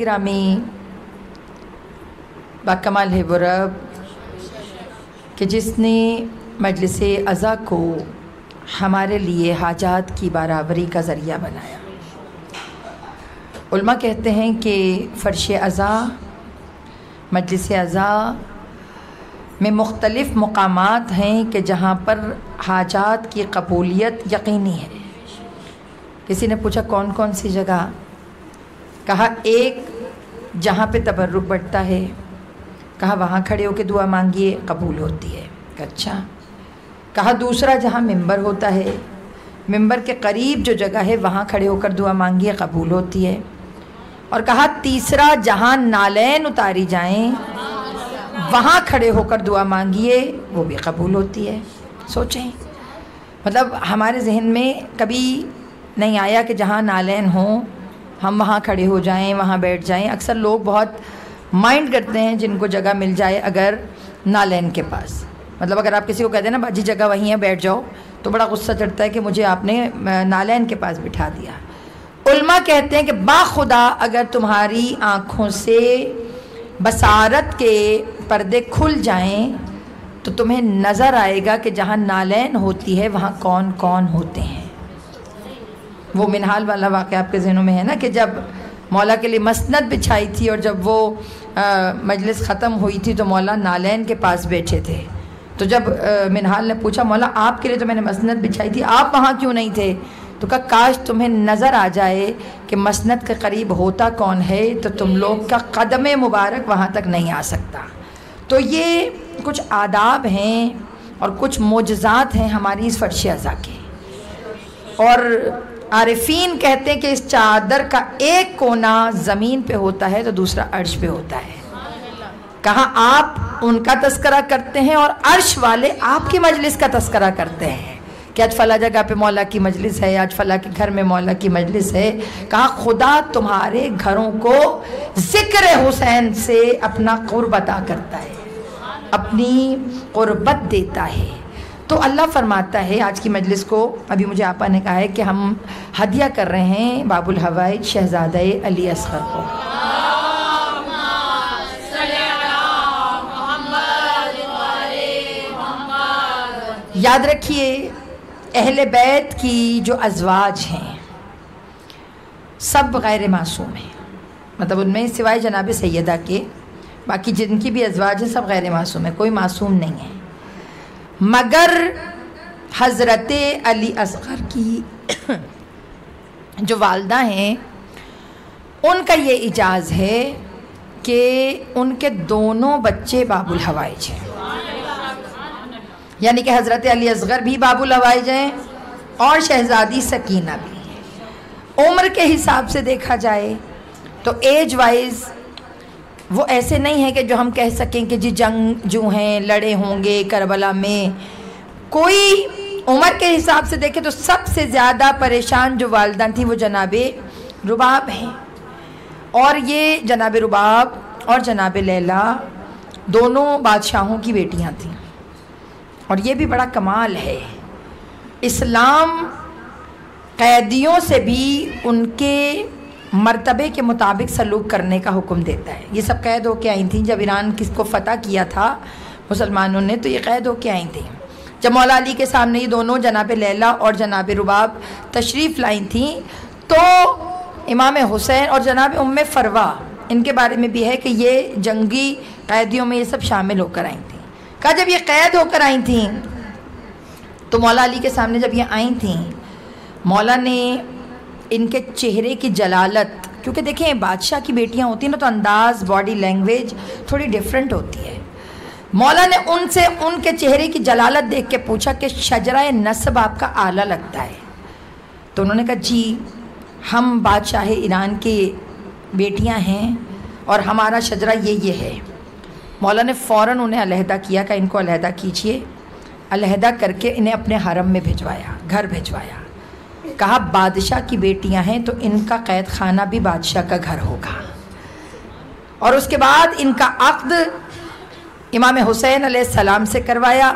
گرامی باکمال ہے وہ رب کہ جس نے مجلس عزا کو ہمارے لیے حاجات کی برابری کا ذریعہ بنایا۔ علماء کہتے ہیں کہ فرش عزا مجلس عزا میں مختلف مقامات ہیں کہ جہاں پر حاجات کی قبولیت یقینی ہے۔ کسی نے پوچھا کون کون سی جگہ؟ کہا ایک جہاں پہ تبرک بڑھتا ہے، کہا وہاں کھڑے ہو کے دعا مانگیے قبول ہوتی ہے۔ اچھا، کہا دوسرا جہاں ممبر ہوتا ہے، ممبر کے قریب جو جگہ ہے وہاں کھڑے ہو کر دعا مانگیے قبول ہوتی ہے۔ اور کہا تیسرا جہاں نالین اتاری جائیں وہاں کھڑے ہو کر دعا مانگیے وہ بھی قبول ہوتی ہے۔ سوچیں، مطلب ہمارے ذہن میں کبھی نہیں آیا کہ جہاں نالین ہوں ہم وہاں کھڑے ہو جائیں، وہاں بیٹھ جائیں۔ اکثر لوگ بہت مائنڈ کرتے ہیں جن کو جگہ مل جائے اگر نالین کے پاس، مطلب اگر آپ کسی کو کہتے ہیں نا باجی جگہ وہیں ہے بیٹھ جاؤ، تو بڑا غصہ چڑھتا ہے کہ مجھے آپ نے نالین کے پاس بٹھا دیا۔ علماء کہتے ہیں کہ باخدا اگر تمہاری آنکھوں سے بصارت کے پردے کھل جائیں تو تمہیں نظر آئے گا کہ جہاں نالین ہوتی ہے وہاں کون کون ہوتے ہیں۔ وہ منہال والا واقعہ آپ کے ذہنوں میں ہے نا کہ جب مولا کے لیے مسند بچھائی تھی اور جب وہ مجلس ختم ہوئی تھی تو مولا نالین کے پاس بیٹھے تھے، تو جب منہال نے پوچھا مولا آپ کے لیے تو میں نے مسند بچھائی تھی، آپ وہاں کیوں نہیں تھے؟ تو کہا کاش تمہیں نظر آ جائے کہ مسند کے قریب ہوتا کون ہے تو تم لوگ کا قدم مبارک وہاں تک نہیں آ سکتا۔ تو یہ کچھ آداب ہیں اور کچھ معجزات ہیں ہماری اس فرش عزا کے، اور عارفین کہتے ہیں کہ اس چادر کا ایک کونا زمین پہ ہوتا ہے تو دوسرا عرش پہ ہوتا ہے۔ کہا آپ ان کا تذکرہ کرتے ہیں اور عرش والے آپ کی مجلس کا تذکرہ کرتے ہیں کہ آج فلاں جگہ پہ مولا کی مجلس ہے، آج فلاں کے گھر میں مولا کی مجلس ہے۔ کہا خدا تمہارے گھروں کو ذکر حسین سے اپنا قرب عطا کرتا ہے، اپنی قربت دیتا ہے۔ تو اللہ فرماتا ہے آج کی مجلس کو، ابھی مجھے آپا نے کہا ہے کہ ہم ہدیہ کر رہے ہیں باب الحوائج شہزادہ علی اصغر کو۔ یاد رکھیے اہل بیت کی جو ازواج ہیں سب غیر معصوم ہیں، مطلب ان میں سوائے جناب سیدہ کے باقی جن کی بھی ازواج ہیں سب غیر معصوم ہیں، کوئی معصوم نہیں ہے، مگر حضرت علی اصغر کی جو والدہ ہیں ان کا یہ اعجاز ہے کہ ان کے دونوں بچے باب الحوائج ہیں، یعنی کہ حضرت علی اصغر بھی باب الحوائج ہیں اور شہزادی سکینہ بھی۔ عمر کے حساب سے دیکھا جائے تو ایج وائز وہ ایسے نہیں ہیں کہ جو ہم کہہ سکیں کہ جی جنگ جو ہیں لڑے ہوں گے کربلا میں۔ کوئی عمر کے حساب سے دیکھے تو سب سے زیادہ پریشان جو والدہ تھیں وہ جناب رباب ہیں، اور یہ جناب رباب اور جناب لیلا دونوں بادشاہوں کی بیٹیاں تھیں، اور یہ بھی بڑا کمال ہے، اسلام قیدیوں سے بھی ان کے مرتبے کے مطابق سلوک کرنے کا حکم دیتا ہے۔ یہ سب قید ہو کے آئی تھیں جب ایران کس کو فتح کیا تھا مسلمانوں نے، تو یہ قید ہو کے آئی تھیں۔ جب مولا علی کے سامنے یہ دونوں جناب لیلا اور جناب رباب تشریف لائی تھیں تو امام حسین اور جناب ام فروا ان کے بارے میں بھی ہے کہ یہ جنگی قیدیوں میں یہ سب شامل ہو کر آئی تھیں۔ کہا جب یہ قید ہو کر آئی تھیں تو مولا علی کے سامنے جب یہ آئی تھیں مولا نے ان کے چہرے کی جلالت، کیونکہ دیکھیں بادشاہ کی بیٹیاں ہوتی ہیں نا تو انداز باڈی لینگویج تھوڑی ڈیفرنٹ ہوتی ہے، مولا نے ان سے ان کے چہرے کی جلالت دیکھ کے پوچھا کہ شجرہ نسب آپ کا اعلیٰ لگتا ہے؟ تو انہوں نے کہا جی ہم بادشاہ ایران کی بیٹیاں ہیں اور ہمارا شجرہ یہ ہے۔ مولا نے فوراً انہیں علیحدہ کیا کہ ان کو علیحدہ کیجئے، علیحدہ کر کے انہیں اپنے حرم میں بھجوایا، گھر بھجوایا۔ کہا بادشاہ کی بیٹیاں ہیں تو ان کا قید خانہ بھی بادشاہ کا گھر ہوگا، اور اس کے بعد ان کا عقد امام حسین علیہ السلام سے کروایا،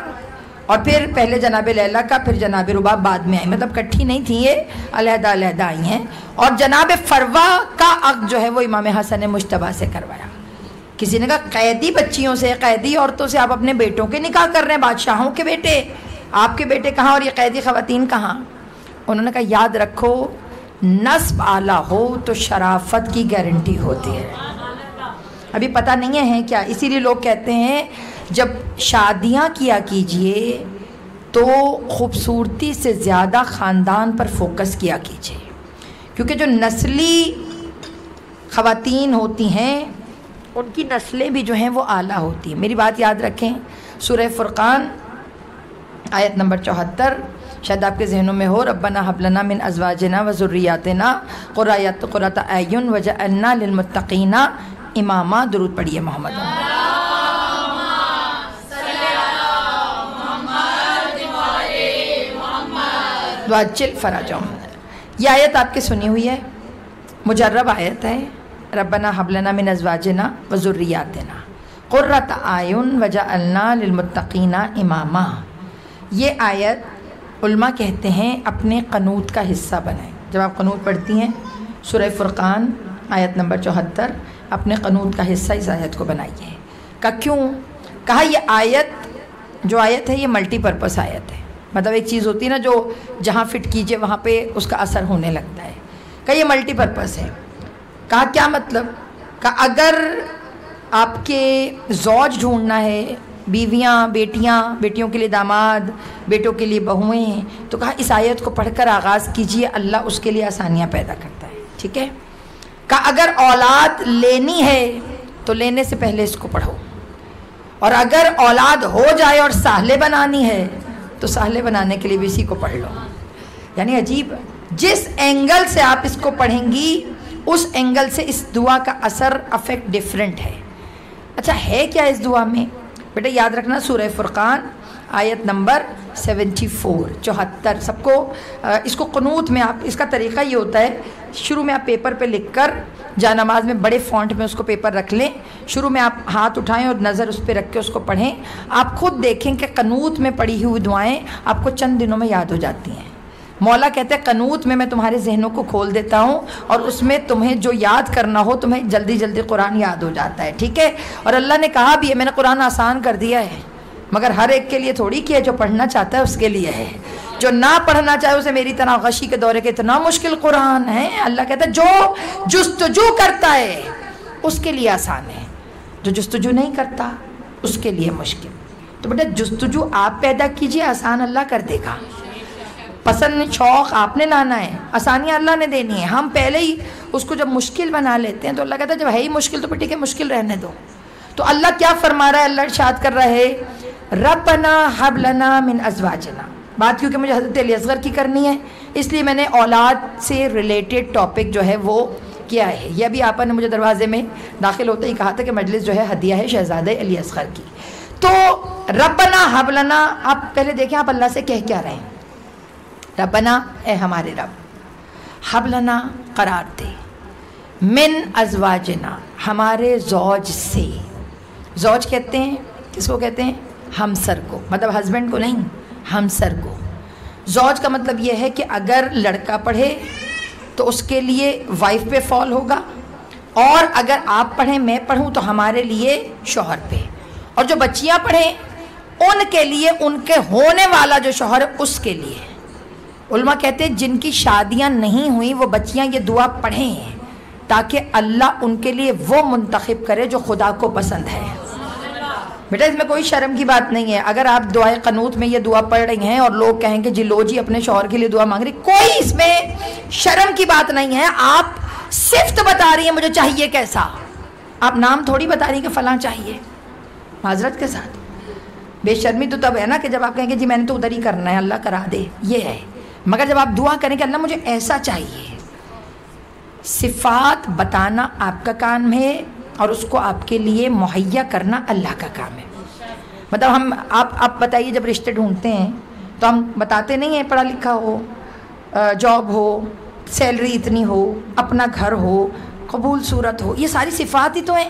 اور پھر پہلے جناب لیلا کا، پھر جناب رباب بعد میں آئی، مطلب کٹھی نہیں تھیں یہ، علیحدہ علیحدہ آئی ہیں. اور جناب فروا کا عقد جو ہے وہ امام حسن مجتبیٰ سے کروایا. کسی نے کہا قیدی بچیوں سے، قیدی عورتوں سے آپ اپنے بیٹوں کے نکاح کر رہے ہیں، بادشاہوں کے بیٹے، آپ کے بیٹے کہاں اور یہ قیدی خواتین کہاں؟ انہوں نے کہا یاد رکھو نسب اعلیٰ ہو تو شرافت کی گارنٹی ہوتی ہے. ابھی پتہ نہیں ہے کیا، اسی لیے لوگ کہتے ہیں جب شادیاں کیا کیجئے تو خوبصورتی سے زیادہ خاندان پر فوکس کیا کیجئے، کیونکہ جو نسلی خواتین ہوتی ہیں ان کی نسلیں بھی جو ہیں وہ اعلیٰ ہوتی ہیں. میری بات یاد رکھیں، سورہ فرقان آیت نمبر 74 شاید آپ کے ذہنوں میں ہو، ربنا ھب لنا من ازواجنا وذریاتنا قرۃ اعین وجعلنا للمتقین اماما. درود پڑھیے محمد. واجل فراجم. یہ آیت آپ کے سنی ہوئی ہے، مجرب آیت ہے. ربنا ھب لنا من ازواجنا وذریاتنا قرۃ اعین وجعلنا للمتقین اماما. یہ آیت علماء کہتے ہیں اپنے قنوت کا حصہ بنائیں. جب آپ قنوت پڑھتی ہیں سورہ فرقان آیت نمبر 74 اپنے قنوت کا حصہ اس آیت کو بنائیے. کہا کیوں؟ کہا یہ آیت جو آیت ہے یہ ملٹی پرپس آیت ہے. مطلب ایک چیز ہوتی ہے نا جو جہاں فٹ کیجئے وہاں پہ اس کا اثر ہونے لگتا ہے. کہا یہ ملٹی پرپس ہے. کہا کیا مطلب؟ کہا اگر آپ کے زوج ڈھونڈنا ہے، بیویاں، بیٹیاں، بیٹیوں کے لیے داماد، بیٹوں کے لیے بہویں، تو کہا اس آیت کو پڑھ کر آغاز کیجئے، اللہ اس کے لیے آسانیاں پیدا کرتا ہے. ٹھیک ہے. کہا اگر اولاد لینی ہے تو لینے سے پہلے اس کو پڑھو، اور اگر اولاد ہو جائے اور سہلے بنانی ہے تو سہلے بنانے کے لیے بھی اسی کو پڑھ لو. یعنی عجیب، جس اینگل سے آپ اس کو پڑھیں گی اس اینگل سے اس دعا کا اثر افیکٹ ڈیفرنٹ ہے. اچھا ہے کیا اس دعا میں؟ بیٹا یاد رکھنا سورہ فرقان آیت نمبر 74 سب کو اس کو قنوت میں آپ، اس کا طریقہ یہ ہوتا ہے شروع میں آپ پیپر پہ لکھ کر جا نماز میں بڑے فونٹ میں اس کو پیپر رکھ لیں، شروع میں آپ ہاتھ اٹھائیں اور نظر اس پہ رکھ کے اس کو پڑھیں. آپ خود دیکھیں کہ قنوت میں پڑھی ہوئی دعائیں آپ کو چند دنوں میں یاد ہو جاتی ہیں. مولا کہتے ہیں قنوت میں تمہارے ذہنوں کو کھول دیتا ہوں اور اس میں تمہیں جو یاد کرنا ہو تمہیں جلدی جلدی قرآن یاد ہو جاتا ہے. ٹھیک ہے. اور اللہ نے کہا بھی ہے میں نے قرآن آسان کر دیا ہے، مگر ہر ایک کے لیے تھوڑی کیا، جو پڑھنا چاہتا ہے اس کے لیے ہے، جو نہ پڑھنا چاہے اسے میری طرح غشی کے دورے کے اتنا مشکل قرآن ہے. اللہ کہتا ہے جو جستجو کرتا ہے اس کے لیے آسان ہے، جو جستجو نہیں کرتا اس کے لیے مشکل. تو بیٹا جستجو آپ پیدا کیجئے، آسان اللہ کر دے گا. پسند شوق آپ نے لانا ہے، آسانیاں اللہ نے دینی ہے. ہم پہلے ہی اس کو جب مشکل بنا لیتے ہیں تو اللہ کہتا ہے جب ہے ہی مشکل تو ٹھیک ہے مشکل رہنے دو. تو اللہ کیا فرما رہا ہے؟ اللہ ارشاد کر رہا ہے ربنا ھب لنا من ازواجنا. بات کیونکہ مجھے حضرت علی اصغر کی کرنی ہے اس لیے میں نے اولاد سے ریلیٹڈ ٹاپک جو ہے وہ کیا ہے. یہ ابھی آپا نے مجھے دروازے میں داخل ہوتے ہی کہا تھا کہ مجلس جو ہے ہدیہ ہے شہزادہ علی اصغر کی. تو ربنا ھب لنا، آپ پہلے دیکھیں آپ اللہ سے کہہ کیا رہے ہیں. ربنا اے ہمارے رب، ھب لنا قرار دے، من ازواجنا ہمارے زوج سے. زوج کہتے ہیں کس کو کہتے ہیں؟ ہمسر کو، مطلب ہسبینڈ کو نہیں، ہمسر کو. زوج کا مطلب یہ ہے کہ اگر لڑکا پڑھے تو اس کے لیے وائف پہ فال ہوگا، اور اگر آپ پڑھیں میں پڑھوں تو ہمارے لیے شوہر پہ، اور جو بچیاں پڑھیں ان کے لیے ان کے ہونے والا جو شوہر ہے اس کے لیے. علماء کہتے ہیں جن کی شادیاں نہیں ہوئیں وہ بچیاں یہ دعا پڑھیں تاکہ اللہ ان کے لیے وہ منتخب کرے جو خدا کو پسند ہے. بیٹا اس میں کوئی شرم کی بات نہیں ہے. اگر آپ دعائے قنوت میں یہ دعا پڑھ رہی ہیں اور لوگ کہیں کہ جی لو جی اپنے شوہر کے لیے دعا مانگ رہی، کوئی اس میں شرم کی بات نہیں ہے. آپ صفت بتا رہی ہیں مجھے چاہیے کیسا، آپ نام تھوڑی بتا رہی ہیں کہ فلاں چاہیے. معذرت کے ساتھ بے شرمی تو تب ہے نا کہ جب آپ کہیں کہ جی میں نے تو ادھر ہی کرنا ہے اللہ کرا دے، یہ ہے. مگر جب آپ دعا کریں کہ اللہ مجھے ایسا چاہیے، صفات بتانا آپ کا کام ہے اور اس کو آپ کے لیے مہیا کرنا اللہ کا کام ہے. مطلب ہم آپ بتائیے جب رشتے ڈھونڈتے ہیں تو ہم بتاتے نہیں ہیں پڑھا لکھا ہو، جاب ہو، سیلری اتنی ہو، اپنا گھر ہو، قبول صورت ہو. یہ ساری صفات ہی تو ہیں،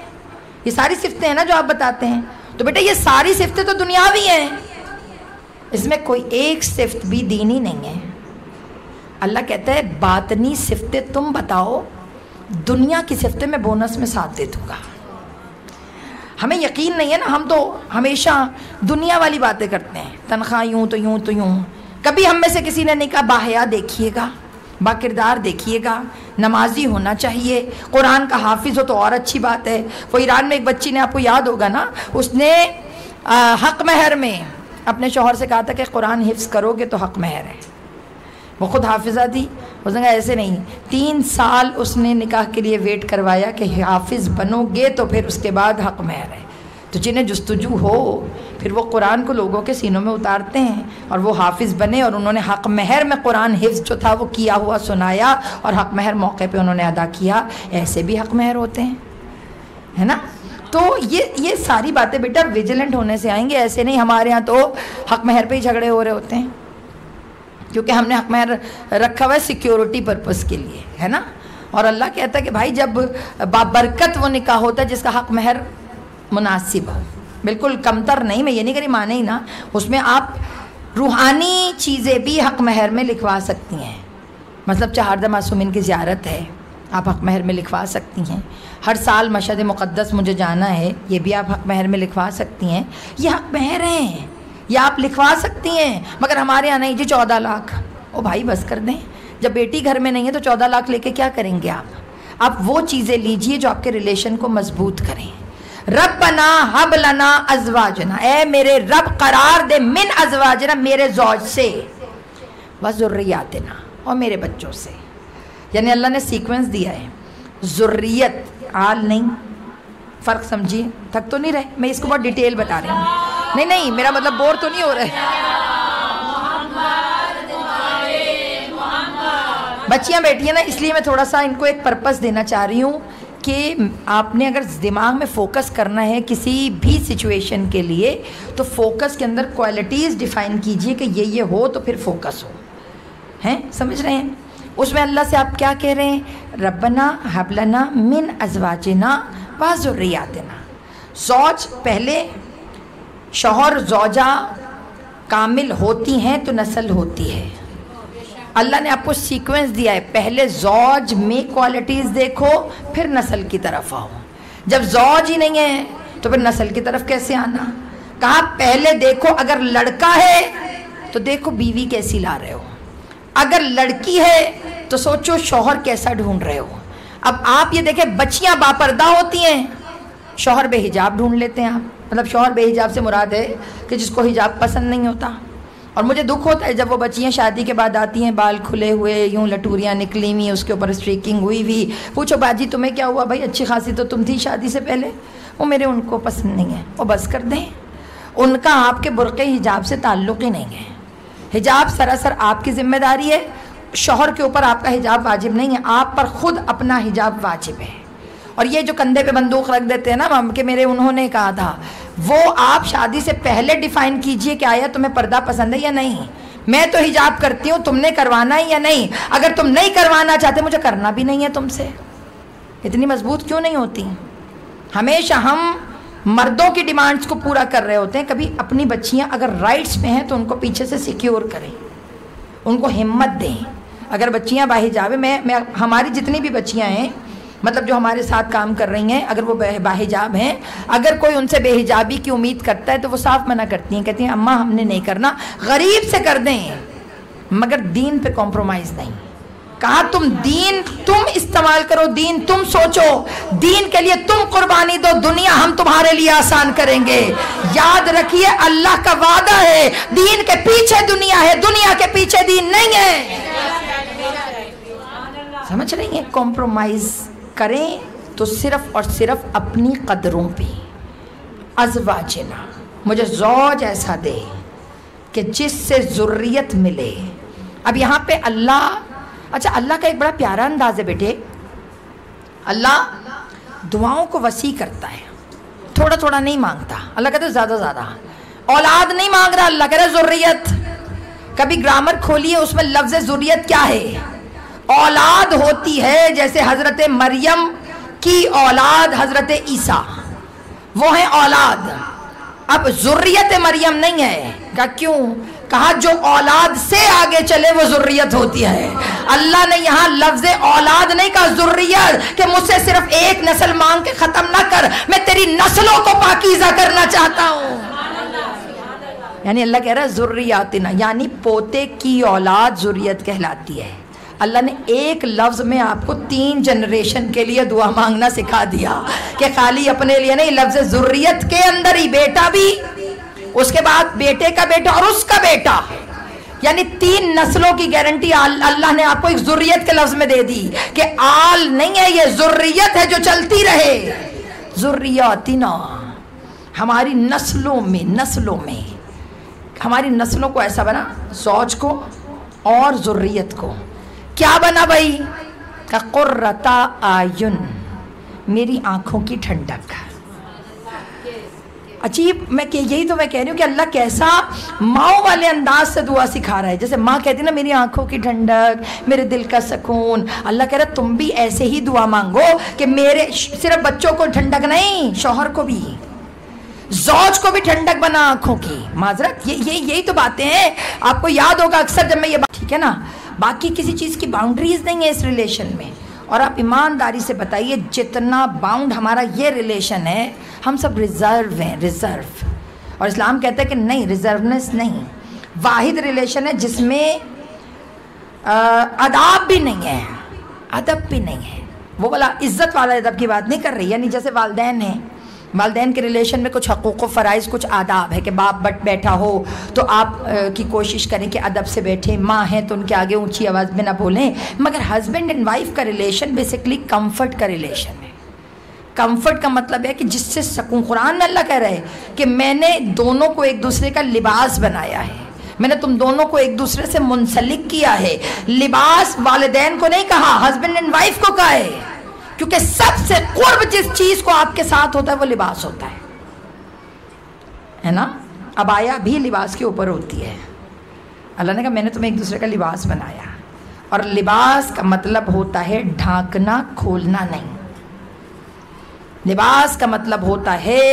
یہ ساری صفتیں ہیں نا جو آپ بتاتے ہیں. تو بیٹا یہ ساری صفتیں تو دنیاوی ہیں. اس میں کوئی ایک صفت بھی دینی نہیں ہے. اللہ کہتا ہے باطنی صفتیں تم بتاؤ، دنیا کی صفتیں میں بونس میں ساتھ دے دوں گا. ہمیں یقین نہیں ہے نا، ہم تو ہمیشہ دنیا والی باتیں کرتے ہیں، تنخواہ یوں تو یوں تو یوں. کبھی ہم میں سے کسی نے نہیں کہا باحیا دیکھیے گا، با کردار دیکھیے گا، نمازی ہونا چاہیے، قرآن کا حافظ ہو تو اور اچھی بات ہے. وہ ایران میں ایک بچی نے، آپ کو یاد ہوگا نا، اس نے حق مہر میں اپنے شوہر سے کہا تھا کہ قرآن حفظ کرو گے تو حق مہر ہے. وہ خود حافظہ تھی، اس نے کہا ایسے نہیں. 3 سال اس نے نکاح کے لیے ویٹ کروایا کہ حافظ بنو گے تو پھر اس کے بعد حق مہر ہے. تو جنہیں جستجو ہو پھر وہ قرآن کو لوگوں کے سینوں میں اتارتے ہیں، اور وہ حافظ بنے اور انہوں نے حق مہر میں قرآن حفظ جو تھا وہ کیا ہوا سنایا، اور حق مہر موقع پہ انہوں نے ادا کیا. ایسے بھی حق مہر ہوتے ہیں، ہے نا. تو یہ ساری باتیں بیٹا ویجیلنٹ ہونے سے آئیں گے. ایسے نہیں ہمارے ہاں تو حق مہر پہ ہی جھگڑے ہو رہے ہوتے ہیں، کیونکہ ہم نے حق مہر رکھا ہوا ہے سیکیورٹی پرپس کے لیے، ہے نا. اور اللہ کہتا ہے کہ بھائی جب بابرکت وہ نکاح ہوتا ہے جس کا حق مہر مناسب ہو، بالکل کمتر نہیں. میں یہ نہیں کری مانے ہی نا، اس میں آپ روحانی چیزیں بھی حق مہر میں لکھوا سکتی ہیں. مطلب چہاردہ معصومین کی زیارت ہے، آپ حق مہر میں لکھوا سکتی ہیں. ہر سال مشہد مقدس مجھے جانا ہے، یہ بھی آپ حق مہر میں لکھوا سکتی ہیں. یہ حق مہر ہیں، یہ آپ لکھوا سکتی ہیں. مگر ہمارے یہاں نہیں جی 14 لاکھ. او بھائی بس کر دیں، جب بیٹی گھر میں نہیں ہے تو 14 لاکھ لے کے کیا کریں گے آپ؟ آپ وہ چیزیں لیجئے جو آپ کے ریلیشن کو مضبوط کریں. ربنا حب لنا ازواجنا، اے میرے رب قرار دے من ازواجنا، میرے زوج سے، وذریاتنا، اور میرے بچوں سے. یعنی اللہ نے سیکوینس دیا ہے، ذریت آل نہیں. فرق سمجھیے، تھک تو نہیں رہے؟ میں اس کو بہت ڈیٹیل بتا رہی ہوں. نہیں میرا مطلب بور تو نہیں ہو رہے؟ بچیاں بیٹھی ہیں نا، اس لیے میں تھوڑا سا ان کو ایک پرپس دینا چاہ رہی ہوں کہ آپ نے اگر دماغ میں فوکس کرنا ہے کسی بھی سچویشن کے لیے تو فوکس کے اندر کوالٹیز ڈیفائن کیجئے کہ یہ ہو تو پھر فوکس ہو. ہیں سمجھ رہے ہیں؟ اس میں اللہ سے آپ کیا کہہ رہے ہیں؟ ربنا حب لنا من ازواجنا وذریاتنا. زوج پہلے، شوہر زوجہ کامل ہوتی ہیں تو نسل ہوتی ہے. اللہ نے آپ کو سیکوینس دیا ہے، پہلے زوج میں کوالٹیز دیکھو پھر نسل کی طرف آؤ. جب زوج ہی نہیں ہے تو پھر نسل کی طرف کیسے آنا؟ کہا پہلے دیکھو اگر لڑکا ہے تو دیکھو بیوی کیسی لا رہے ہو، اگر لڑکی ہے تو سوچو شوہر کیسا ڈھونڈ رہے ہو. اب آپ یہ دیکھیں بچیاں باپردہ ہوتی ہیں، شوہر بے حجاب ڈھونڈ لیتے ہیں آپ. مطلب شوہر بے حجاب سے مراد ہے کہ جس کو حجاب پسند نہیں ہوتا. اور مجھے دکھ ہوتا ہے جب وہ بچیاں شادی کے بعد آتی ہیں بال کھلے ہوئے، یوں لٹوریاں نکلی ہوئی، اس کے اوپر اسٹریکنگ ہوئی ہوئی. پوچھو باجی تمہیں کیا ہوا؟ بھائی اچھی خاصی تو تم تھی شادی سے پہلے. وہ میرے ان کو پسند نہیں ہے. وہ بس کر دیں، ان کا آپ کے برقع حجاب سے تعلق ہی نہیں ہے. حجاب سراسر آپ کی ذمہ داری ہے، شوہر کے اوپر آپ کا حجاب واجب نہیں ہے، آپ پر خود اپنا حجاب واجب ہے. اور یہ جو کندھے پہ بندوق رکھ دیتے ہیں نا کہ میرے انہوں نے کہا تھا، وہ آپ شادی سے پہلے ڈیفائن کیجئے کہ آیا تمہیں پردہ پسند ہے یا نہیں. میں تو حجاب کرتی ہوں، تم نے کروانا ہے یا نہیں؟ اگر تم نہیں کروانا چاہتے مجھے کرنا بھی نہیں ہے تم سے. اتنی مضبوط کیوں نہیں ہوتی؟ ہمیشہ ہم مردوں کی ڈیمانڈز کو پورا کر رہے ہوتے ہیں. کبھی اپنی بچیاں اگر رائٹس میں ہیں تو ان کو پیچھے سے سیکیور کریں، ان کو ہمت دیں. اگر بچیاں باحجاب ہیں، میں ہماری جتنی بھی بچیاں ہیں مطلب جو ہمارے ساتھ کام کر رہی ہیں، اگر وہ باحجاب ہیں، اگر کوئی ان سے بے حجابی کی امید کرتا ہے تو وہ صاف منع کرتی ہیں، کہتی ہیں اماں ہم نے نہیں کرنا، غریب سے کر دیں مگر دین پہ کمپرومائز نہیں. کہا تم دین تم استعمال کرو، دین تم سوچو، دین کے لیے تم قربانی دو، دنیا ہم تمہارے لیے آسان کریں گے. یاد رکھیے اللہ کا وعدہ ہے، دین کے پیچھے دنیا ہے، دنیا کے پیچھے دین نہیں ہے. سمجھ رہی ہیں؟ کمپرومائز کریں تو صرف اور صرف اپنی قدروں پہ. ازواجنا، مجھے زوج ایسا دے کہ جس سے ذریت ملے. اب یہاں پہ اللہ، اچھا اللہ کا ایک بڑا پیارا انداز ہے بیٹے. اللہ دعاؤں کو وسیع کرتا ہے، تھوڑا تھوڑا نہیں مانگتا. اللہ کہتا ہے زیادہ زیادہ. اولاد نہیں مانگ رہا، اللہ کہہ رہا ہے ذریت. کبھی گرامر کھولیے، اس میں لفظ ذریت کیا ہے؟ اولاد ہوتی ہے جیسے حضرت مریم کی اولاد حضرت عیسیٰ، وہ ہیں اولاد. اب ذریت مریم نہیں ہے. کہا کیوں؟ کہا جو اولاد سے آگے چلے وہ ذریت ہوتی ہے. اللہ نے یہاں لفظ اولاد نہیں کہا، ذریت، کہ مجھ سے صرف ایک نسل مانگ کے ختم نہ کر، میں تیری نسلوں کو پاکیزہ کرنا چاہتا ہوں. یعنی اللہ کہہ رہا ہے ذریاتنا، یعنی پوتے کی اولاد ذریت کہلاتی ہے. اللہ نے ایک لفظ میں آپ کو 3 جنریشن کے لیے دعا مانگنا سکھا دیا کہ خالی اپنے لیے نہیں، لفظ ذریت کے اندر ہی بیٹا بھی، اس کے بعد بیٹے کا بیٹا اور اس کا بیٹا، یعنی 3 نسلوں کی گارنٹی اللہ نے آپ کو ایک ذریت کے لفظ میں دے دی کہ آل نہیں ہے، یہ ذریت ہے جو چلتی رہے. ذریاتنا، ہماری نسلوں میں ہماری نسلوں کو ایسا بنا، زوج کو اور ذریت کو کیا بنا بھائی؟ کہ قرۃ اعین، میری آنکھوں کی ٹھنڈک. عجیب، یہی تو میں کہہ رہی ہوں کہ اللہ کیسا ماؤں والے انداز سے دعا سکھا رہا ہے. جیسے ماں کہتی نا میری آنکھوں کی ٹھنڈک، میرے دل کا سکون، اللہ کہہ رہا ہے تم بھی ایسے ہی دعا مانگو کہ میرے صرف بچوں کو ٹھنڈک نہیں، شوہر کو بھی، زوج کو بھی ٹھنڈک بنا آنکھوں کی. معذرت، یہی تو باتیں ہیں. آپ کو یاد ہوگا اکثر جب میں یہ بات، ٹھیک ہے نا، باقی کسی چیز کی باؤنڈریز نہیں ہے اس ریلیشن میں. اور آپ ایمانداری سے بتائیے جتنا باؤنڈ ہمارا یہ ریلیشن ہے، ہم سب ریزرو ہیں، ریزرو. اور اسلام کہتا ہے کہ نہیں، ریزرونیس نہیں. واحد ریلیشن ہے جس میں اداب بھی نہیں ہے، ادب بھی نہیں ہے. وہ والا عزت والا ادب کی بات نہیں کر رہی، یعنی جیسے والدین ہیں، والدین کے ریلیشن میں کچھ حقوق و فرائض، کچھ آداب ہے کہ باپ بیٹھا ہو تو آپ کی کوشش کریں کہ ادب سے بیٹھیں، ماں ہیں تو ان کے آگے اونچی آواز میں نہ بولیں. مگر ہسبینڈ اینڈ وائف کا ریلیشن بیسکلی کمفرٹ کا ریلیشن ہے. کمفرٹ کا مطلب ہے کہ جس سے سکون. قرآن میں اللہ کہہ رہے ہیں کہ میں نے دونوں کو ایک دوسرے کا لباس بنایا ہے، میں نے تم دونوں کو ایک دوسرے سے منسلک کیا ہے. لباس والدین کو نہیں کہا، ہسبینڈ اینڈ وائف کو کہا ہے، کیونکہ سب سے قرب جس چیز کو آپ کے ساتھ ہوتا ہے وہ لباس ہوتا ہے نا. عبایا بھی لباس کے اوپر ہوتی ہے. اللہ نے کہا میں نے تمہیں ایک دوسرے کا لباس بنایا. اور لباس کا مطلب ہوتا ہے ڈھانکنا، کھولنا نہیں. لباس کا مطلب ہوتا ہے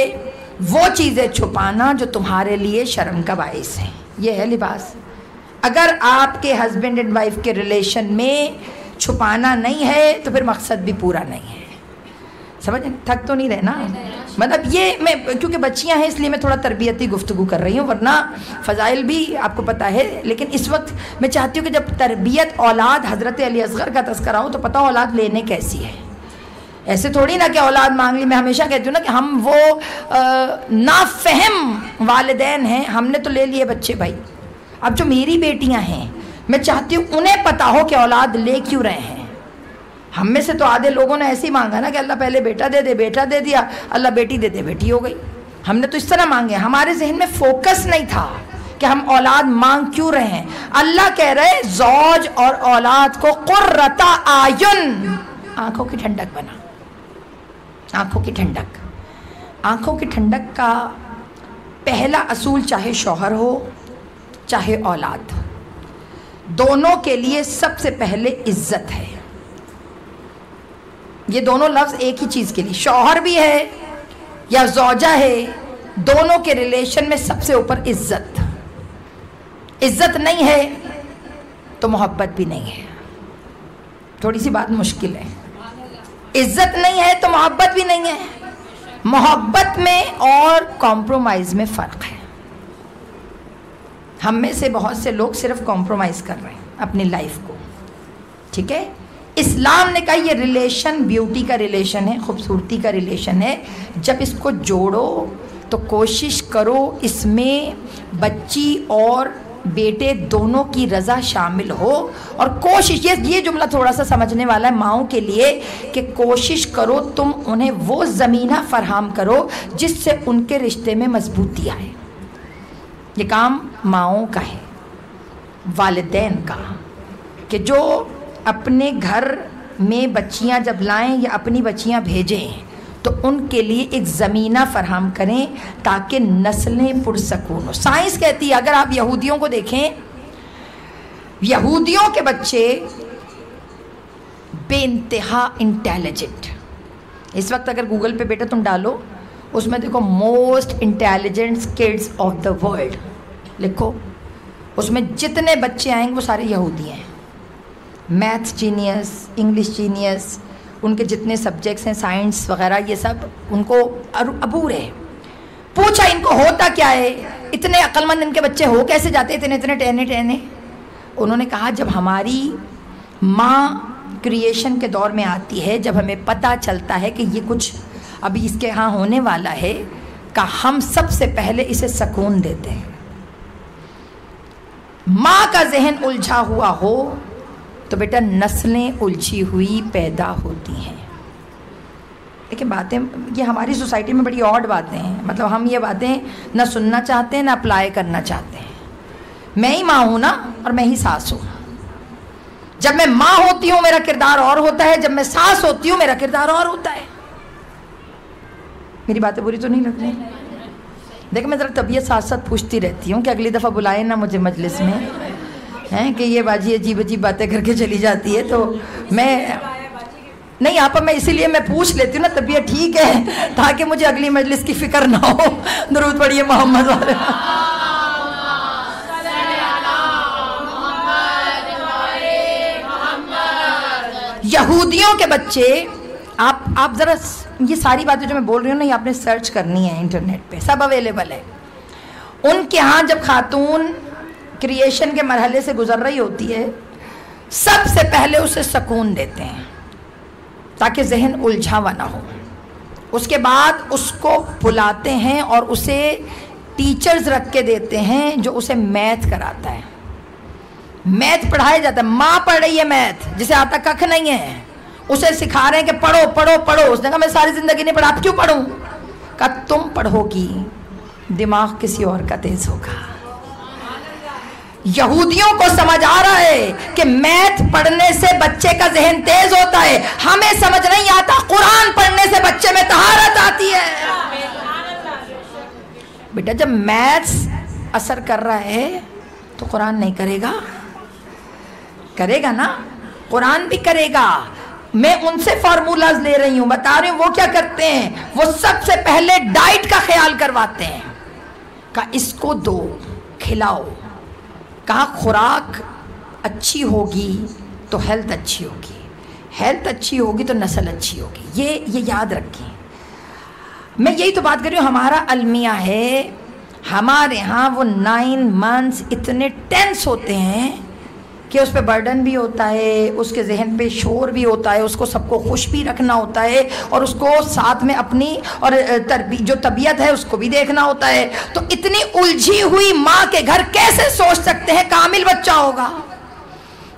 وہ چیزیں چھپانا جو تمہارے لیے شرم کا باعث ہیں. یہ ہے لباس. اگر آپ کے ہسبینڈ اینڈ وائف کے ریلیشن میں چھپانا نہیں ہے تو پھر مقصد بھی پورا نہیں ہے. سمجھ تھک تو نہیں رہے نا؟ مطلب یہ میں کیونکہ بچیاں ہیں اس لیے میں تھوڑا تربیتی گفتگو کر رہی ہوں، ورنہ فضائل بھی آپ کو پتہ ہے. لیکن اس وقت میں چاہتی ہوں کہ جب تربیت اولاد حضرت علی اصغر کا تذکرہ ہو تو پتہ اولاد لینے کیسی ہے. ایسے تھوڑی نا کہ اولاد مانگ لی. میں ہمیشہ کہتی ہوں نا کہ ہم وہ نافہم والدین ہیں، ہم نے تو لے لیے بچے بھائی. اب جو میری بیٹیاں ہیں میں چاہتی ہوں انہیں پتہ ہو کہ اولاد لے کیوں رہے ہیں. ہم میں سے تو آدھے لوگوں نے ایسے ہی مانگا نا کہ اللہ پہلے بیٹا دے دے، بیٹا دے دیا، اللہ بیٹی دے دے، بیٹی ہو گئی. ہم نے تو اس طرح مانگے، ہمارے ذہن میں فوکس نہیں تھا کہ ہم اولاد مانگ کیوں رہے ہیں. اللہ کہہ رہے زوج اور اولاد کو قرۃ اعین، آنکھوں کی ٹھنڈک بنا. آنکھوں کی ٹھنڈک. آنکھوں کی ٹھنڈک کا پہلا اصول چاہے شوہر ہو چاہے اولاد، دونوں کے لیے سب سے پہلے عزت ہے. یہ دونوں لفظ ایک ہی چیز کے لیے، شوہر بھی ہے یا زوجہ ہے، دونوں کے ریلیشن میں سب سے اوپر عزت. عزت نہیں ہے تو محبت بھی نہیں ہے. تھوڑی سی بات مشکل ہے. عزت نہیں ہے تو محبت بھی نہیں ہے. محبت میں اور کمپرومائز میں فرق ہے. ہم میں سے بہت سے لوگ صرف کمپرومائز کر رہے ہیں اپنی لائف کو. ٹھیک ہے، اسلام نے کہا یہ ریلیشن بیوٹی کا ریلیشن ہے، خوبصورتی کا ریلیشن ہے. جب اس کو جوڑو تو کوشش کرو اس میں بچی اور بیٹے دونوں کی رضا شامل ہو. اور کوشش، یہ جملہ تھوڑا سا سمجھنے والا ہے ماؤں کے لیے، کہ کوشش کرو تم انہیں وہ زمینہ فراہم کرو جس سے ان کے رشتے میں مضبوطی آئے. یہ کام ماؤں کا ہے، والدین کا، کہ جو اپنے گھر میں بچیاں جب لائیں یا اپنی بچیاں بھیجیں تو ان کے لیے ایک زمینہ فراہم کریں تاکہ نسلیں پرسکون ہو. سائنس کہتی ہے، اگر آپ یہودیوں کو دیکھیں، یہودیوں کے بچے بے انتہا انٹیلیجنٹ. اس وقت اگر گوگل پہ بیٹا تم ڈالو، اس میں دیکھو most intelligent kids of the world لکھو، اس میں جتنے بچے آئیں گے وہ سارے یہودی ہیں، میتھس جینیس، انگلش جینیس، ان کے جتنے سبجیکٹس ہیں سائنس وغیرہ یہ سب ان کو عبور ہے۔ پوچھا ان کو ہوتا کیا ہے، اتنے عقل مند ان کے بچے ہو کیسے جاتے اتنے اتنے ٹہنے ٹہنے؟ انہوں نے کہا جب ہماری ماں کریشن کے دور میں آتی ہے، جب ہمیں پتہ چلتا ہے کہ یہ کچھ ابھی اس کے ہاں ہونے والا ہے، کہ ہم سب سے پہلے اسے سکون دیتے ہیں۔ ماں کا ذہن الجھا ہوا ہو تو بیٹا نسلیں الجھی ہوئی پیدا ہوتی ہیں۔ لیکن باتیں یہ ہماری سوسائٹی میں بڑی آڈ باتیں ہیں، مطلب ہم یہ باتیں نہ سننا چاہتے ہیں نہ اپلائی کرنا چاہتے ہیں۔ میں ہی ماں ہوں نا، اور میں ہی ساس ہوں۔ جب میں ماں ہوتی ہوں میرا کردار اور ہوتا ہے، جب میں ساس ہوتی ہوں میرا کردار اور ہوتا ہے۔ میری باتیں بری تو نہیں لگتی؟ دیکھ میں ذرا طبیعت ساتھ ساتھ پوچھتی رہتی ہوں کہ اگلی دفعہ بلائیں نا مجھے مجلس میں، ہیں کہ یہ باجی عجیب عجیب باتیں کر کے چلی جاتی ہے، تو میں نہیں آپا میں اسی لیے میں پوچھ لیتی ہوں نا طبیعت ٹھیک ہے تاکہ مجھے اگلی مجلس کی فکر نہ ہو۔ درود پڑھیے محمد والے۔ یہودیوں کے بچے، آپ ذرا یہ ساری باتیں جو میں بول رہی ہوں نا یہ آپ نے سرچ کرنی ہے انٹرنیٹ پہ، سب اویلیبل ہے۔ ان کے ہاں جب خاتون کریشن کے مرحلے سے گزر رہی ہوتی ہے، سب سے پہلے اسے سکون دیتے ہیں تاکہ ذہن الجھا ہوا نہ ہو۔ اس کے بعد اس کو بلاتے ہیں اور اسے ٹیچرز رکھ کے دیتے ہیں جو اسے میتھ کراتا ہے۔ میتھ پڑھایا جاتا ہے، ماں پڑھ رہی ہے میتھ، جسے آتا ککھ نہیں ہے، اسے سکھا رہے ہیں کہ پڑھو پڑھو پڑھو۔ اس نے کہا میں ساری زندگی نہیں پڑھا، اب کیوں پڑھوں؟ کہا تم پڑھو گی دماغ کسی اور کا تیز ہوگا۔ یہودیوں کو سمجھ آ رہا ہے کہ میتھ پڑھنے سے بچے کا ذہن تیز ہوتا ہے، ہمیں سمجھ نہیں آتا قرآن پڑھنے سے بچے میں طہارت آتی ہے۔ بیٹا جب میتھس اثر کر رہا ہے تو قرآن نہیں کرے گا؟ کرے گا نا، قرآن بھی کرے گا۔ میں ان سے فارمولاز لے رہی ہوں، بتا رہی ہوں وہ کیا کرتے ہیں۔ وہ سب سے پہلے ڈائٹ کا خیال کرواتے ہیں، کہا اس کو دو کھلاؤ، کہا خوراک اچھی ہوگی تو ہیلتھ اچھی ہوگی، ہیلتھ اچھی ہوگی تو نسل اچھی ہوگی۔ یہ یاد رکھیں۔ میں یہی تو بات کر رہی ہوں، ہمارا المیہ ہے، ہمارے ہاں وہ 9 months اتنے ٹینس ہوتے ہیں کہ اس پہ برڈن بھی ہوتا ہے، اس کے ذہن پہ شور بھی ہوتا ہے، اس کو سب کو خوش بھی رکھنا ہوتا ہے، اور اس کو ساتھ میں اپنی اور جو طبیعت ہے اس کو بھی دیکھنا ہوتا ہے۔ تو اتنی الجھی ہوئی ماں کے گھر کیسے سوچ سکتے ہیں کامل بچہ ہوگا؟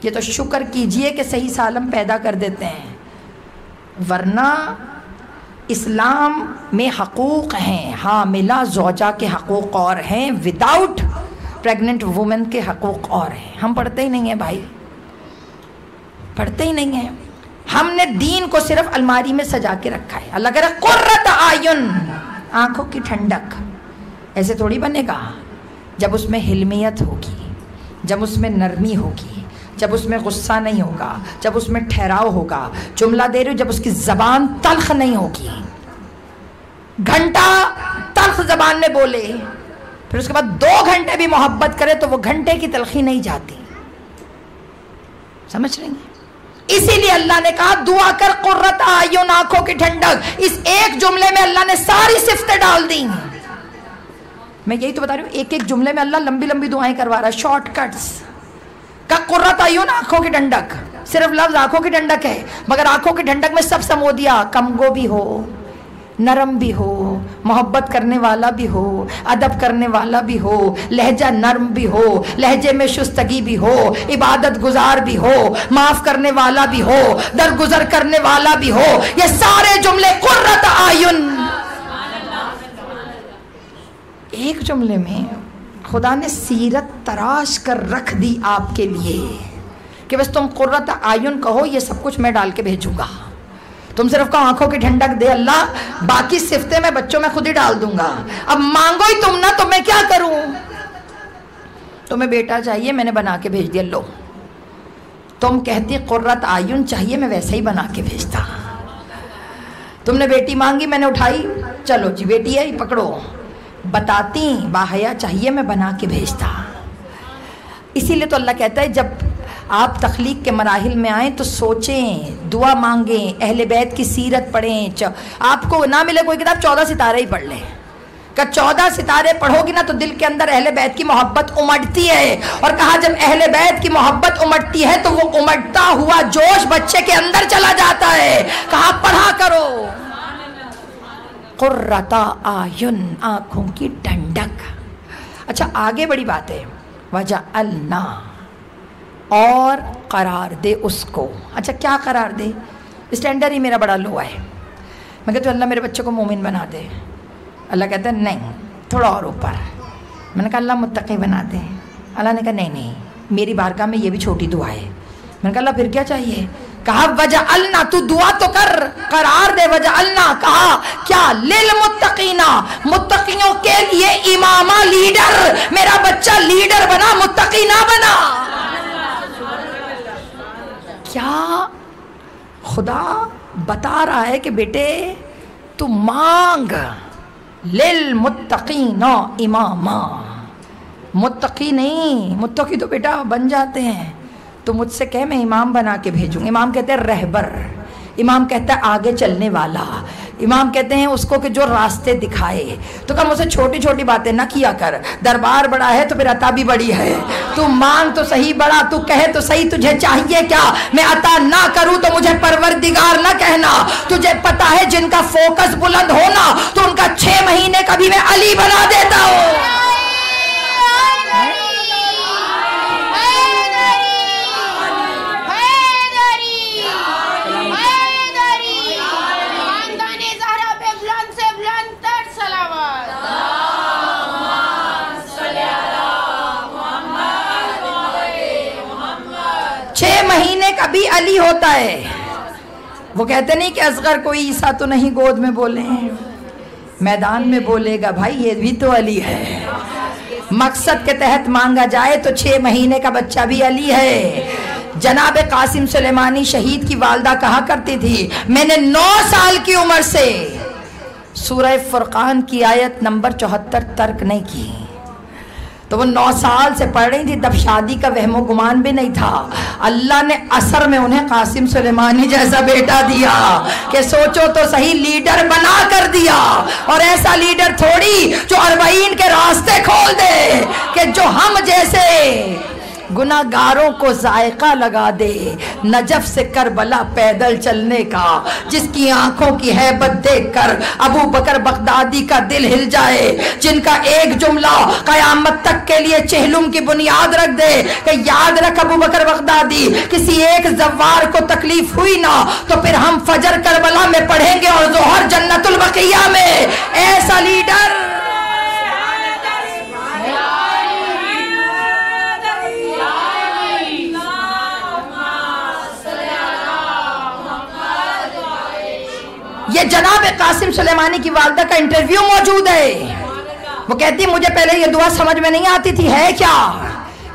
یہ تو شکر کیجئے کہ صحیح سالم پیدا کر دیتے ہیں، ورنہ اسلام میں حقوق ہیں، حاملہ زوجہ کے حقوق اور ہیں، وداؤٹ پریگننٹ وومن کے حقوق اور ہیں۔ ہم پڑھتے ہی نہیں ہیں بھائی، پڑھتے ہی نہیں ہیں۔ ہم نے دین کو صرف الماری میں سجا کے رکھا ہے۔ اللہ کہہ رہا ہے قرۃ اعین، آنکھوں کی ٹھنڈک۔ ایسے تھوڑی بنے گا، جب اس میں حلمیت ہوگی، جب اس میں نرمی ہوگی، جب اس میں غصہ نہیں ہوگا، جب اس میں ٹھہراؤ ہوگا۔ جملہ دے رہی ہوں، جب اس کی زبان تلخ نہیں ہوگی، گھنٹہ تلخ زبان میں بولے پھر اس کے بعد 2 گھنٹے بھی محبت کرے تو وہ گھنٹے کی تلخی نہیں جاتی۔ سمجھ رہی ہیں؟ اسی لیے اللہ نے کہا دعا کر قرۃ اعین، آنکھوں کی ٹھنڈک۔ اس ایک جملے میں اللہ نے ساری صفتیں ڈال دی۔ میں یہی تو بتا رہی ہوں، ایک ایک جملے میں اللہ لمبی لمبی دعائیں کروا رہا ہے، شارٹ کٹس کا۔ قرۃ اعین، آنکھوں کی ٹھنڈک، صرف لفظ آنکھوں کی ٹھنڈک ہے، مگر آنکھوں کی ٹھنڈک میں سب سمو دیا، کم گو بھی ہو، نرم بھی ہو، محبت کرنے والا بھی ہو، ادب کرنے والا بھی ہو، لہجہ نرم بھی ہو، لہجے میں شستگی بھی ہو، عبادت گزار بھی ہو، معاف کرنے والا بھی ہو، درگزر کرنے والا بھی ہو۔ یہ سارے جملے قرۃ اعین۔ ایک جملے میں خدا نے سیرت تراش کر رکھ دی آپ کے لیے کہ بس تم قرۃ اعین کہو، یہ سب کچھ میں ڈال کے بھیجوں گا۔ تم صرف کہو آنکھوں کی ٹھنڈک دے اللہ، باقی صفتیں میں بچوں میں خود ہی ڈال دوں گا۔ اب مانگو ہی تم نا، تو میں کیا کروں؟ تمہیں بیٹا چاہیے، میں نے بنا کے بھیج دیا، لو۔ تم کہتی قرۃ اعین چاہیے، میں ویسے ہی بنا کے بھیجتا۔ تم نے بیٹی مانگی، میں نے اٹھائی، چلو جی بیٹی ہے، پکڑو۔ بتاتی باحیا چاہیے، میں بنا کے بھیجتا۔ اسی لیے تو اللہ کہتا ہے جب آپ تخلیق کے مراحل میں آئیں تو سوچیں، دعا مانگیں، اہل بیت کی سیرت پڑھیں. آپ کو نہ ملے کوئی کتاب 14 ستارے ہی پڑھ لیں. کہ 14 ستارے پڑھو گی نا تو دل کے اندر اہل بیت کی محبت امڑتی ہے. اور کہا جب اہل بیت کی محبت امڑتی ہے تو وہ امڑتا ہوا جوش بچے کے اندر چلا جاتا ہے. کہا پڑھا کرو. قرۃ اعین، آنکھوں کی ٹھنڈک. اچھا آگے بڑی بات ہے. وجعلنا، اور قرار دے اس کو. اچھا کیا قرار دے؟ اسٹینڈرڈ ہی میرا بڑا لو ہے. میں کہتا ہوں اللہ میرے بچے کو مومن بنا دے. اللہ کہتا ہے نہیں، تھوڑا اور اوپر. میں نے کہا اللہ متقی بنا دے. اللہ نے کہا نہیں، میری بارگاہ میں یہ بھی چھوٹی دعا ہے. میں نے کہا اللہ پھر کیا چاہیے؟ کہا وجعلنا، تو دعا تو کر، قرار دے. وجعلنا کہا کیا؟ للمتقین، متقیوں کے لیے امامہ، لیڈر. میرا بچہ لیڈر بنا، متقی نہ بنا. کیا خدا بتا رہا ہے کہ بیٹے تو مانگ. للمتقین اماما، متقی نہیں، متقی تو بیٹا بن جاتے ہیں. تو مجھ سے کہہ میں امام بنا کے بھیجوں. امام کہتے ہیں رہبر، امام کہتا ہے آگے چلنے والا، امام کہتے ہیں اس کو کہ جو راستے دکھائے. تو کہا مجھ سے چھوٹی چھوٹی باتیں نہ کیا کر. دربار بڑا ہے تو پھر عطا بھی بڑی ہے. تو مانگ تو صحیح بڑا، تو کہے تو صحیح تجھے چاہیے کیا. میں عطا نہ کروں تو مجھے پروردگار نہ کہنا. تجھے پتا ہے جن کا فوکس بلند ہونا تو ان کا 6 مہینے کا بھی میں علی بنا دیتا ہوں. ابھی علی ہوتا ہے. وہ کہتے نہیں کہ اصغر کوئی عیسیٰ تو نہیں گود میں بولے، میدان میں بولے گا بھائی یہ بھی تو علی ہے. مقصد کے تحت مانگا جائے تو 6 مہینے کا بچہ بھی علی ہے. جناب قاسم سلیمانی شہید کی والدہ کہا کرتی تھی میں نے 9 سال کی عمر سے سورہ فرقان کی آیت نمبر 74 ترک نہیں کی. تو وہ 9 سال سے پڑھ رہی تھی، تب شادی کا وہم و گمان بھی نہیں تھا. اللہ نے عصر میں انہیں قاسم سلیمانی جیسا بیٹا دیا کہ سوچو تو صحیح، لیڈر بنا کر دیا. اور ایسا لیڈر تھوڑی جو 40 کے راستے کھول دے، کہ جو ہم جیسے گناہگاروں کو ذائقہ لگا دے نجف سے کربلا پیدل چلنے کا، جس کی آنکھوں کی ہیبت دیکھ کر ابو بکر بغدادی کا دل ہل جائے، جن کا ایک جملہ قیامت تک کے لیے چہلم کی بنیاد رکھ دے کہ یاد رکھ ابو بکر بغدادی کسی ایک زوار کو تکلیف ہوئی نا تو پھر ہم فجر کربلا میں پڑھیں گے اور ظہر جنت البقیہ میں. ایسا لیڈر یہ جناب قاسم سلیمانی کی والدہ کا انٹرویو موجود ہے. وہ کہتی مجھے پہلے یہ دعا سمجھ میں نہیں آتی تھی ہے کیا،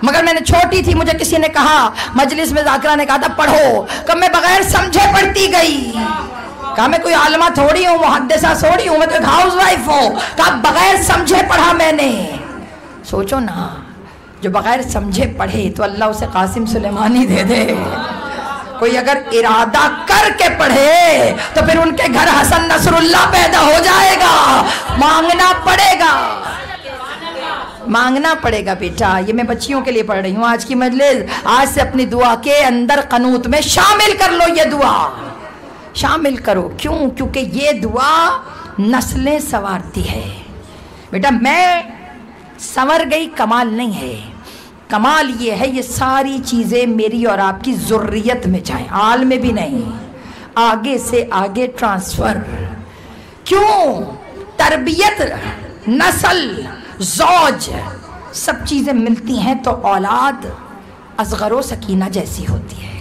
مگر میں نے چھوٹی تھی، مجھے کسی نے کہا، مجلس میں ذاکرہ نے کہا تھا پڑھو، کہ میں بغیر سمجھے پڑھتی گئی. کہا میں کوئی عالمہ تھوڑی ہوں، محدثہ تھوڑی ہوں، میں تو ایک ہاؤس وائف ہوں. کہا بغیر سمجھے پڑھا میں نے. سوچو نا، جو بغیر سمجھے پڑھے تو اللہ اسے قاسم سلیمانی دے دے. کوئی اگر ارادہ کر کے پڑھے تو پھر ان کے گھر حسن نصر اللہ پیدا ہو جائے گا. مانگنا پڑے گا، مانگنا پڑے گا بیٹا. یہ میں بچیوں کے لیے پڑھ رہی ہوں آج کی مجلس. آج سے اپنی دعا کے اندر قنوت میں شامل کر لو، یہ دعا شامل کرو. کیوں؟ کیونکہ یہ دعا نسلیں سنوارتی ہے. بیٹا میں سنور گئی کمال نہیں ہے، کمال یہ ہے یہ ساری چیزیں میری اور آپ کی ذریت میں جائیں، آل میں بھی نہیں، آگے سے آگے ٹرانسفر. کیوں؟ تربیت، نسل، زوج، سب چیزیں ملتی ہیں تو اولاد اصغر و سکینہ جیسی ہوتی ہے.